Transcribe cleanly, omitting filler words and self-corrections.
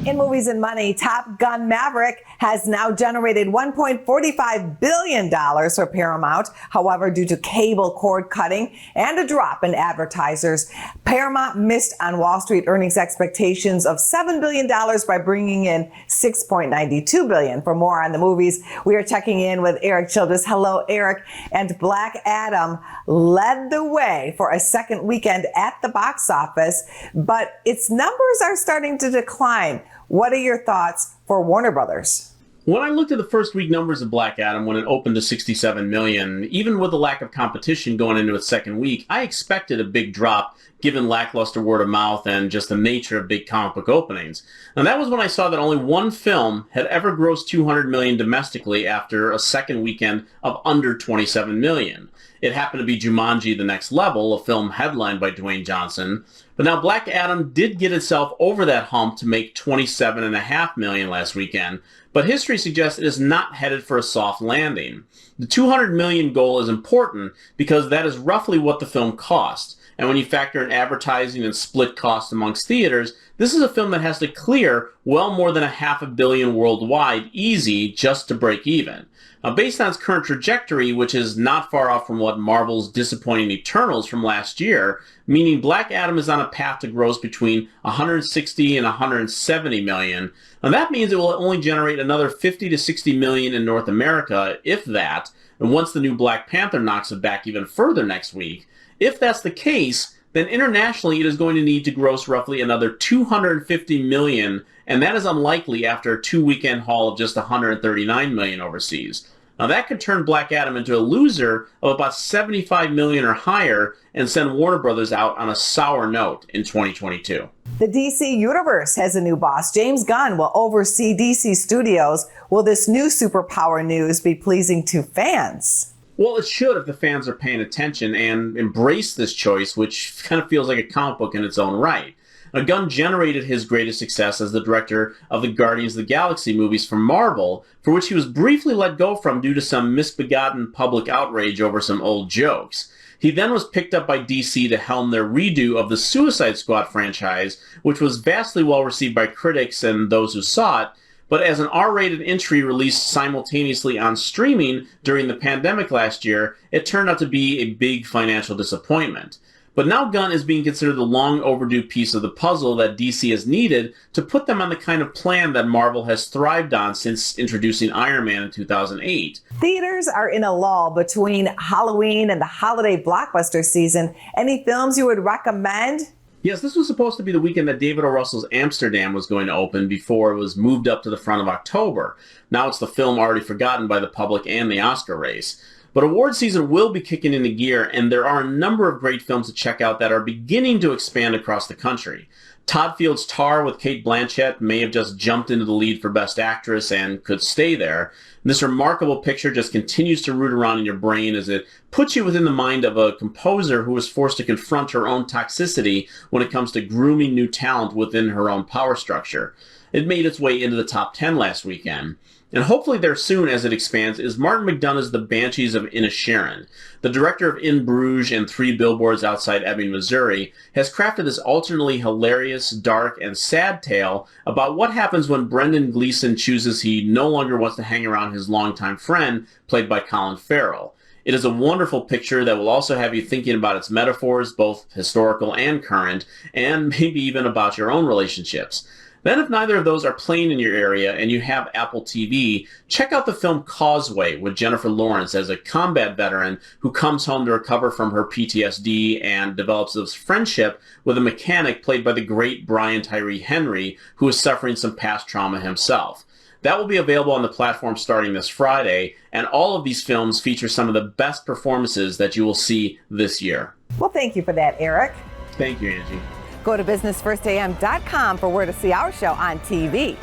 In movies and money, Top Gun Maverick has now generated $1.45 billion for Paramount. However, due to cable cord cutting and a drop in advertisers, Paramount missed on Wall Street earnings expectations of $7 billion by bringing in $6.92 billion. For more on the movies, we are checking in with Erik Childress. Hello, Erik. And Black Adam led the way for a second weekend at the box office, but its numbers are starting to decline. What are your thoughts for Warner Brothers? When I looked at the first week numbers of Black Adam when it opened to 67 million, even with the lack of competition going into its second week, I expected a big drop given lackluster word of mouth and just the nature of big comic book openings. And that was when I saw that only one film had ever grossed 200 million domestically after a second weekend of under 27 million. It happened to be Jumanji: The Next Level, a film headlined by Dwayne Johnson. But now Black Adam did get itself over that hump to make 27.5 million last weekend, but history suggests it is not headed for a soft landing. The 200 million goal is important because that is roughly what the film cost. And when you factor in advertising and split costs amongst theaters, this is a film that has to clear well more than $500 million worldwide easy just to break even. Now, based on its current trajectory, which is not far off from what Marvel's disappointing Eternals from last year, meaning Black Adam is on a path to gross between 160 and 170 million, and that means it will only generate another 50 to 60 million in North America, if that, and once the new Black Panther knocks it back even further next week. If that's the case, then internationally it is going to need to gross roughly another 250 million, and that is unlikely after a two-weekend haul of just 139 million overseas. Now that could turn Black Adam into a loser of about 75 million or higher and send Warner Brothers out on a sour note in 2022. The DC Universe has a new boss. James Gunn will oversee DC Studios. Will this new superpower news be pleasing to fans? Well, it should if the fans are paying attention and embrace this choice, which kind of feels like a comic book in its own right. Now, Gunn generated his greatest success as the director of the Guardians of the Galaxy movies for Marvel, for which he was briefly let go from due to some misbegotten public outrage over some old jokes. He then was picked up by DC to helm their redo of the Suicide Squad franchise, which was vastly well received by critics and those who saw it, but as an R-rated entry released simultaneously on streaming during the pandemic last year, it turned out to be a big financial disappointment. But now Gunn is being considered the long overdue piece of the puzzle that DC has needed to put them on the kind of plan that Marvel has thrived on since introducing Iron Man in 2008. Theaters are in a lull between Halloween and the holiday blockbuster season. Any films you would recommend? Yes, this was supposed to be the weekend that David O. Russell's Amsterdam was going to open before it was moved up to the front of October. Now it's the film already forgotten by the public and the Oscar race. But award season will be kicking into gear, and there are a number of great films to check out that are beginning to expand across the country. Todd Field's Tar with Cate Blanchett may have just jumped into the lead for Best Actress and could stay there. This remarkable picture just continues to root around in your brain as it puts you within the mind of a composer who was forced to confront her own toxicity when it comes to grooming new talent within her own power structure. It made its way into the top 10 last weekend. And hopefully there soon, as it expands, is Martin McDonagh's The Banshees of Inisherin. The director of In Bruges and Three Billboards Outside Ebbing, Missouri, has crafted this alternately hilarious, dark, and sad tale about what happens when Brendan Gleeson chooses he no longer wants to hang around his longtime friend, played by Colin Farrell. It is a wonderful picture that will also have you thinking about its metaphors, both historical and current, and maybe even about your own relationships. Then if neither of those are playing in your area and you have Apple TV, check out the film Causeway with Jennifer Lawrence as a combat veteran who comes home to recover from her PTSD and develops this friendship with a mechanic played by the great Brian Tyree Henry, who is suffering some past trauma himself. That will be available on the platform starting this Friday, and all of these films feature some of the best performances that you will see this year. Well, thank you for that, Erik. Thank you, Angie. Go to businessfirstam.com for where to see our show on TV.